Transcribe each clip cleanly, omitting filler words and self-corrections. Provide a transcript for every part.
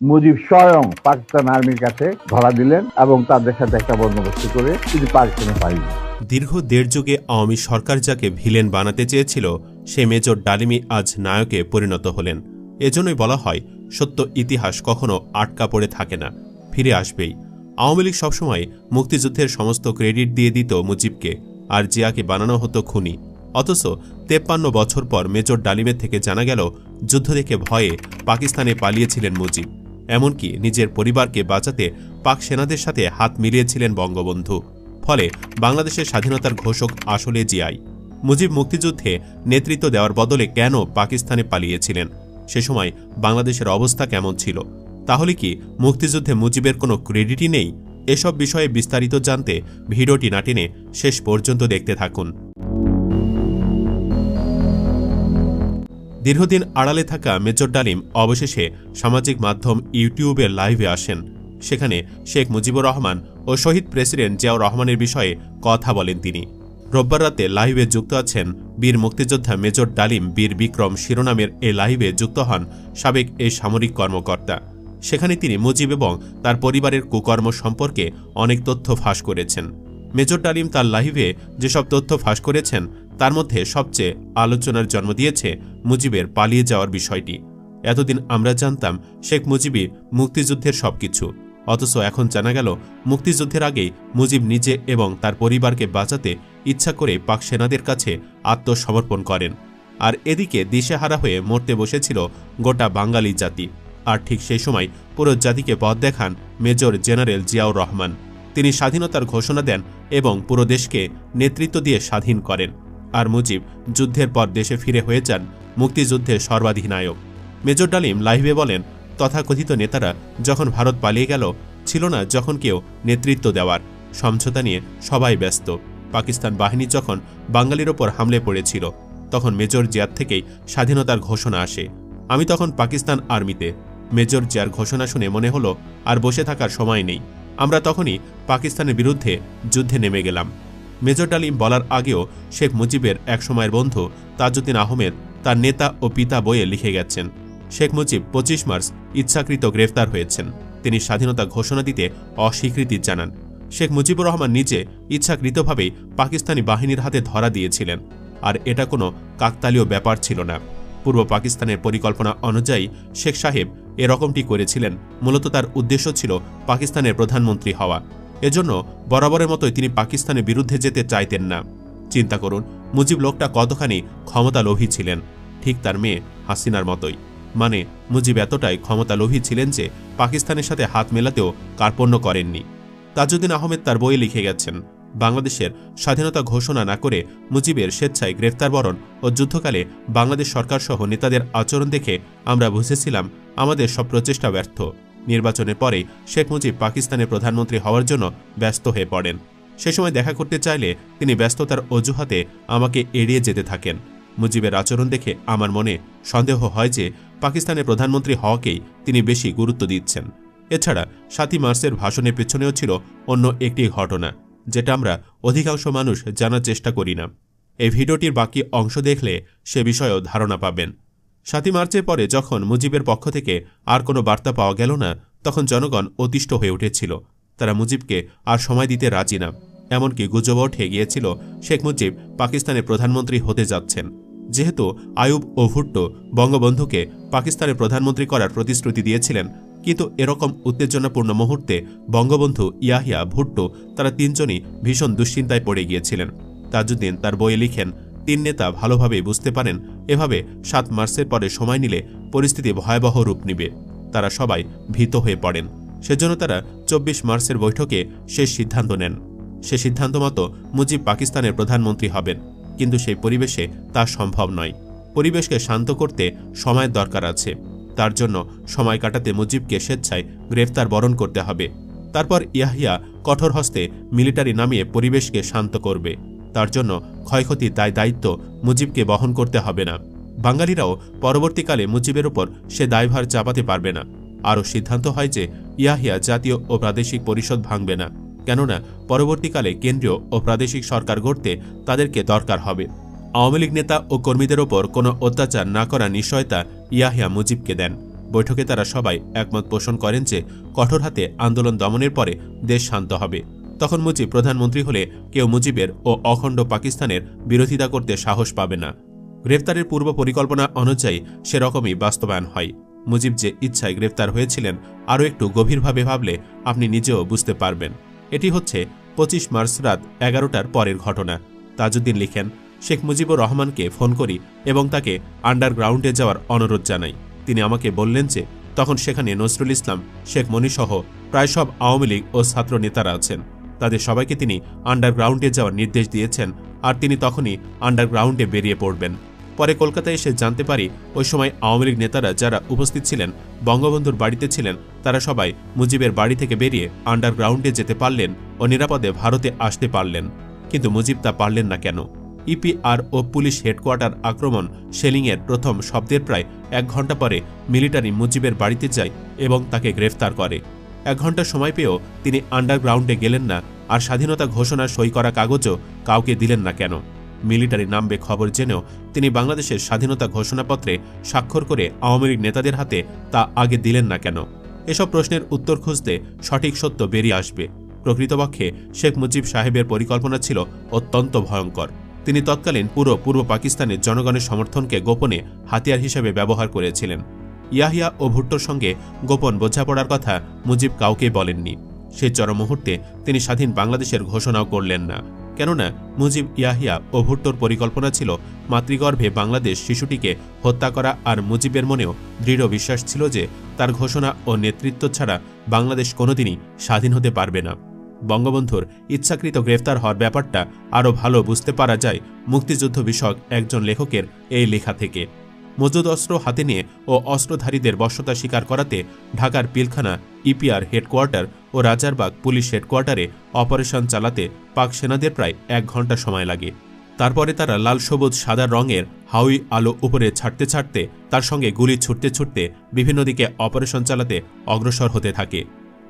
মুজিব স্বয়ং পাকিস্তান আর্মির কাছে ধরা দিলেন এবং তাদের সাথে একটা বন্দোবস্ত করে তিনি পাকিস্তানে পালিয়ে। দীর্ঘ দেড় যুগে আওয়ামী সরকার যাকে ভিলেন বানাতে চেয়েছিল সে মেজর ডালিমই আজ নায়কে পরিণত হলেন। এজন্যই বলা হয় সত্য ইতিহাস কখনো আটকা পড়ে থাকে না, ফিরে আসবেই। আওয়ামী লীগ সবসময় মুক্তিযুদ্ধের সমস্ত ক্রেডিট দিয়ে দিত মুজিবকে, আর জিয়াকে বানানো হতো খুনি। অথচ 53 বছর পর মেজর ডালিমের থেকে জানা গেল যুদ্ধ দেখে ভয়ে পাকিস্তানে পালিয়েছিলেন মুজিব। এমনকি নিজের পরিবারকে বাঁচাতে পাক সেনাদের সাথে হাত মিলিয়েছিলেন বঙ্গবন্ধু। ফলে বাংলাদেশের স্বাধীনতার ঘোষক আসলে জিয়াই। মুজিব মুক্তিযুদ্ধে নেতৃত্ব দেওয়ার বদলে কেন পাকিস্তানে পালিয়েছিলেন? সে সময় বাংলাদেশের অবস্থা কেমন ছিল? তাহলে কি মুক্তিযুদ্ধে মুজিবের কোনো ক্রেডিটই নেই? এসব বিষয়ে বিস্তারিত জানতে ভিডিওটি না টেনে শেষ পর্যন্ত দেখতে থাকুন। দীর্ঘদিন আড়ালে থাকা মেজর ডালিম অবশেষে সামাজিক মাধ্যম ইউটিউবে লাইভে আসেন। সেখানে শেখ মুজিবুর রহমান ও শহীদ প্রেসিডেন্ট জিয়াউর রহমানের বিষয়ে কথা বলেন তিনি। রোববার রাতে লাইভে যুক্ত আছেন বীর মুক্তিযোদ্ধা মেজর ডালিম বীর বিক্রম শিরোনামের এ লাইভে যুক্ত হন সাবেক এই সামরিক কর্মকর্তা। সেখানে তিনি মুজিব এবং তার পরিবারের কুকর্ম সম্পর্কে অনেক তথ্য ফাঁস করেছেন। মেজর ডালিম তার লাইভে যেসব তথ্য ফাঁস করেছেন তার মধ্যে সবচেয়ে আলোচনার জন্ম দিয়েছে মুজিবের পালিয়ে যাওয়ার বিষয়টি। এতদিন আমরা জানতাম শেখ মুজিবই মুক্তিযুদ্ধের সবকিছু, অথচ এখন জানা গেল মুক্তিযুদ্ধের আগেই মুজিব নিজে এবং তার পরিবারকে বাঁচাতে ইচ্ছা করে পাক সেনাদের কাছে আত্মসমর্পণ করেন। আর এদিকে দিশেহারা হয়ে মরতে বসেছিল গোটা বাঙালি জাতি। আর ঠিক সেই সময় পুরো জাতিকে পথ দেখান মেজর জেনারেল জিয়াউর রহমান। তিনি স্বাধীনতার ঘোষণা দেন এবং পুরো দেশকে নেতৃত্ব দিয়ে স্বাধীন করেন। আর মুজিব যুদ্ধের পর দেশে ফিরে হয়ে যান মুক্তিযুদ্ধের সর্বাধিনায়ক। মেজর ডালিম লাইভে বলেন, তথাকথিত নেতারা যখন ভারত পালিয়ে গেল ছিল না যখন কেউ নেতৃত্ব দেওয়ার, সমঝোতা নিয়ে সবাই ব্যস্ত। পাকিস্তান বাহিনী যখন বাঙালির ওপর হামলে পড়েছিল তখন মেজর জিয়ার থেকেই স্বাধীনতার ঘোষণা আসে। আমি তখন পাকিস্তান আর্মিতে। মেজর জিয়ার ঘোষণা শুনে মনে হলো আর বসে থাকার সময় নেই। আমরা তখনই পাকিস্তানের বিরুদ্ধে যুদ্ধে নেমে গেলাম। মেজর ডালিম বলার আগেও শেখ মুজিবের এক সময়ের বন্ধু তাজউদ্দিন আহমেদ তার নেতা ও পিতা বইয়ে লিখে গেছেন, শেখ মুজিব 25 মার্চ ইচ্ছাকৃত গ্রেফতার হয়েছেন। তিনি স্বাধীনতা ঘোষণা দিতে অস্বীকৃতি জানান। শেখ মুজিবুর রহমান নিজে ইচ্ছাকৃতভাবেই পাকিস্তানি বাহিনীর হাতে ধরা দিয়েছিলেন। আর এটা কোনো কাকতালীয় ব্যাপার ছিল না। পূর্ব পাকিস্তানের পরিকল্পনা অনুযায়ী শেখ সাহেব এরকমটি করেছিলেন। মূলত তার উদ্দেশ্য ছিল পাকিস্তানের প্রধানমন্ত্রী হওয়া। এজন্য বরাবরের মতোই তিনি পাকিস্তানের বিরুদ্ধে যেতে চাইতেন না। চিন্তা করুন মুজিব লোকটা কতখানি ক্ষমতালোভী ছিলেন, ঠিক তার মেয়ে হাসিনার মতোই। মানে মুজিব এতটাই ক্ষমতালোভী ছিলেন যে পাকিস্তানের সাথে হাত মেলাতেও কার্পণ্য করেননি। তাজউদ্দিন আহমেদ তার বইয়ে লিখে গেছেন, বাংলাদেশের স্বাধীনতা ঘোষণা না করে মুজিবের স্বেচ্ছায় গ্রেফতার বরণ ও যুদ্ধকালে বাংলাদেশ সরকারসহ নেতাদের আচরণ দেখে আমরা বুঝেছিলাম আমাদের সব প্রচেষ্টা ব্যর্থ। নির্বাচনের পরে শেখ মুজিব পাকিস্তানের প্রধানমন্ত্রী হওয়ার জন্য ব্যস্ত হয়ে পড়েন। সে সময় দেখা করতে চাইলে তিনি ব্যস্ততার অজুহাতে আমাকে এড়িয়ে যেতে থাকেন। মুজিবের আচরণ দেখে আমার মনে সন্দেহ হয় যে পাকিস্তানের প্রধানমন্ত্রী হওয়াকেই তিনি বেশি গুরুত্ব দিচ্ছেন। এছাড়া 7ই মার্চের ভাষণের পেছনেও ছিল অন্য একটি ঘটনা, যেটা আমরা অধিকাংশ মানুষ জানার চেষ্টা করি না। এই ভিডিওটির বাকি অংশ দেখলে সে বিষয়েও ধারণা পাবেন। 7ই মার্চের পরে যখন মুজিবের পক্ষ থেকে আর কোনো বার্তা পাওয়া গেল না তখন জনগণ অতিষ্ঠ হয়ে উঠেছিল। তারা মুজিবকে আর সময় দিতে রাজি না। এমনকি গুজব উঠে গিয়েছিল শেখ মুজিব পাকিস্তানের প্রধানমন্ত্রী হতে যাচ্ছেন। যেহেতু আইয়ুব ও ভুট্টো বঙ্গবন্ধুকে পাকিস্তানের প্রধানমন্ত্রী করার প্রতিশ্রুতি দিয়েছিলেন, কিন্তু এরকম উত্তেজনাপূর্ণ মুহূর্তে বঙ্গবন্ধু, ইয়াহিয়া, ভুট্টো তারা তিনজনই ভীষণ দুশ্চিন্তায় পড়ে গিয়েছিলেন। তাজউদ্দিন তার বইয়ে লিখেন, 3 নেতা ভালোভাবে বুঝতে পারেন এভাবে 7 মার্চের পরে সময় নিলে পরিস্থিতি ভয়াবহ রূপ নিবে। তারা সবাই ভীত হয়ে পড়েন। সেজন্য তারা 24 মার্চের বৈঠকে শেষ সিদ্ধান্ত নেন। সে সিদ্ধান্ত মতো মুজিব পাকিস্তানের প্রধানমন্ত্রী হবেন, কিন্তু সেই পরিবেশে তা সম্ভব নয়। পরিবেশকে শান্ত করতে সময়ের দরকার আছে। তার জন্য সময় কাটাতে মুজিবকে স্বেচ্ছায় গ্রেফতার বরণ করতে হবে। তারপর ইয়াহিয়া কঠোর হস্তে মিলিটারি নামিয়ে পরিবেশকে শান্ত করবে। তার জন্য ক্ষয়ক্ষতির দায়িত্ব মুজিবকে বহন করতে হবে না। বাঙালিরাও পরবর্তীকালে মুজিবের উপর সে দায়ভার চাপাতে পারবে না। আরও সিদ্ধান্ত হয় যে ইয়াহিয়া জাতীয় ও প্রাদেশিক পরিষদ ভাঙবে না, কেননা পরবর্তীকালে কেন্দ্রীয় ও প্রাদেশিক সরকার গড়তে তাদেরকে দরকার হবে। আওয়ামী লীগ নেতা ও কর্মীদের ওপর কোনো অত্যাচার না করার নিশ্চয়তা ইয়াহিয়া মুজিবকে দেন। বৈঠকে তারা সবাই একমত পোষণ করেন যে কঠোর হাতে আন্দোলন দমনের পরে দেশ শান্ত হবে। তখন মুজিব প্রধানমন্ত্রী হলে কেউ মুজিবের ও অখণ্ড পাকিস্তানের বিরোধিতা করতে সাহস পাবে না। গ্রেফতারের পূর্ব পরিকল্পনা অনুযায়ী সেরকমই বাস্তবায়ন হয়। মুজিব যে ইচ্ছায় গ্রেফতার হয়েছিলেন আরও একটু গভীরভাবে ভাবলে আপনি নিজেও বুঝতে পারবেন। এটি হচ্ছে 25 মার্চ রাত 11টার পরের ঘটনা। তাজউদ্দিন লিখেন, শেখ মুজিবুর রহমানকে ফোন করি এবং তাকে আন্ডারগ্রাউন্ডে যাওয়ার অনুরোধ জানাই। তিনি আমাকে বললেন যে তখন সেখানে নজরুল ইসলাম, শেখ মনিসহ প্রায় সব আওয়ামী লীগ ও ছাত্র নেতারা আছেন। তাদের সবাইকে তিনি আন্ডারগ্রাউন্ডে যাওয়ার নির্দেশ দিয়েছেন আর তিনি তখনই আন্ডারগ্রাউন্ডে বেরিয়ে পড়বেন। পরে কলকাতায় এসে জানতে পারি ওই সময় আওয়ামী লীগ নেতারা যারা উপস্থিত ছিলেন বঙ্গবন্ধুর বাড়িতে ছিলেন, তারা সবাই মুজিবের বাড়ি থেকে বেরিয়ে আন্ডারগ্রাউন্ডে যেতে পারলেন ও নিরাপদে ভারতে আসতে পারলেন। কিন্তু মুজিব তা পারলেন না কেন? ইপিআর ও পুলিশ হেডকোয়ার্টার আক্রমণ শেলিংয়ের প্রথম শব্দের প্রায় 1 ঘণ্টা পরে মিলিটারি মুজিবের বাড়িতে যায় এবং তাকে গ্রেফতার করে। 1 ঘণ্টা সময় পেয়েও তিনি আন্ডারগ্রাউন্ডে গেলেন না আর স্বাধীনতা ঘোষণা সই করা কাগজও কাউকে দিলেন না কেন? মিলিটারি নামবে খবর জেনেও তিনি বাংলাদেশের স্বাধীনতা ঘোষণাপত্রে স্বাক্ষর করে আওয়ামী লীগ নেতাদের হাতে তা আগে দিলেন না কেন? এসব প্রশ্নের উত্তর খুঁজতে সঠিক সত্য বেরিয়ে আসবে। প্রকৃতপক্ষে শেখ মুজিব সাহেবের পরিকল্পনা ছিল অত্যন্ত ভয়ঙ্কর। তিনি তৎকালীন পুরো পূর্ব পাকিস্তানের জনগণের সমর্থনকে গোপনে হাতিয়ার হিসেবে ব্যবহার করেছিলেন। ইয়াহিয়া ও ভুট্টোর সঙ্গে গোপন বোঝাপড়ার কথা মুজিব কাউকে বলেননি। সেই চরম মুহূর্তে তিনি স্বাধীন বাংলাদেশের ঘোষণাও করলেন না, কেননা মুজিব, ইয়াহিয়া ও ভুট্টোর পরিকল্পনা ছিল মাতৃগর্ভে বাংলাদেশ শিশুটিকে হত্যা করা। আর মুজিবের মনেও দৃঢ় বিশ্বাস ছিল যে তার ঘোষণা ও নেতৃত্ব ছাড়া বাংলাদেশ কোনোদিনই স্বাধীন হতে পারবে না। বঙ্গবন্ধুর ইচ্ছাকৃত গ্রেফতার হওয়ার ব্যাপারটা আরও ভালো বুঝতে পারা যায় মুক্তিযুদ্ধ বিষয়ক একজন লেখকের এই লেখা থেকে। মজুদ অস্ত্র হাতে নিয়ে ও অস্ত্রধারীদের বশ্যতা স্বীকার করাতে ঢাকার পিলখানা, ইপিআর হেডকোয়ার্টার ও রাজারবাগ পুলিশ হেডকোয়ার্টারে অপারেশন চালাতে পাক সেনাদের প্রায় 1 ঘণ্টা সময় লাগে। তারপরে তারা লাল, সবুজ, সাদা রঙের হাউই আলো উপরে ছাড়তে ছাড়তে, তার সঙ্গে গুলি ছুটতে ছুটতে বিভিন্ন দিকে অপারেশন চালাতে অগ্রসর হতে থাকে।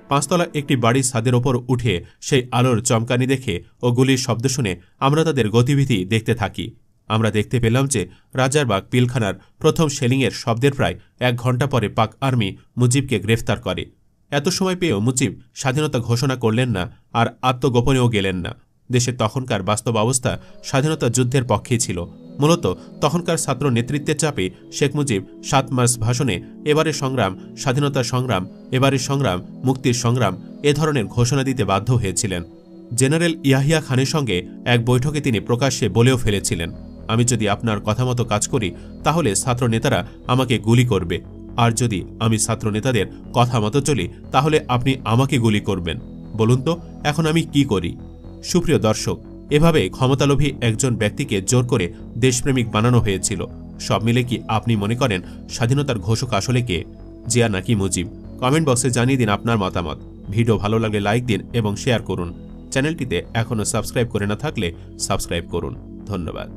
5 তলা একটি বাড়ির ছাদের ওপর উঠে সেই আলোর চমকানি দেখে ও গুলির শব্দ শুনে আমরা তাদের গতিবিধি দেখতে থাকি। আমরা দেখতে পেলাম যে রাজারবাগ পিলখানার প্রথম শেলিংয়ের শব্দের প্রায় 1 ঘণ্টা পরে পাক আর্মি মুজিবকে গ্রেফতার করে। এত সময় পেয়েও মুজিব স্বাধীনতা ঘোষণা করলেন না আর আত্মগোপনেও গেলেন না। দেশের তখনকার বাস্তব অবস্থা স্বাধীনতা যুদ্ধের পক্ষেই ছিল। মূলত তখনকার ছাত্র নেতৃত্বের চাপে শেখ মুজিব 7 মার্চ ভাষণে এবারের সংগ্রাম স্বাধীনতার সংগ্রাম, এবারের সংগ্রাম মুক্তির সংগ্রাম এ ধরনের ঘোষণা দিতে বাধ্য হয়েছিলেন। জেনারেল ইয়াহিয়া খানের সঙ্গে এক বৈঠকে তিনি প্রকাশ্যে বলেও ফেলেছিলেন, আমি যদি আপনার কথা মতো কাজ করি তাহলে ছাত্র নেতারা আমাকে গুলি করবে, আর যদি আমি ছাত্র নেতাদের কথা মতো চলি তাহলে আপনি আমাকে গুলি করবেন। বলুন তো এখন আমি কি করি? সুপ্রিয় দর্শক, এভাবে ক্ষমতালোভী একজন ব্যক্তিকে জোর করে দেশপ্রেমিক বানানো হয়েছিল। সব মিলে কি আপনি মনে করেন স্বাধীনতার ঘোষক আসলে কে, জিয়া নাকি মুজিব? কমেন্ট বক্সে জানিয়ে দিন আপনার মতামত। ভিডিও ভালো লাগলে লাইক দিন এবং শেয়ার করুন। চ্যানেলটিতে এখনও সাবস্ক্রাইব করে না থাকলে সাবস্ক্রাইব করুন। ধন্যবাদ।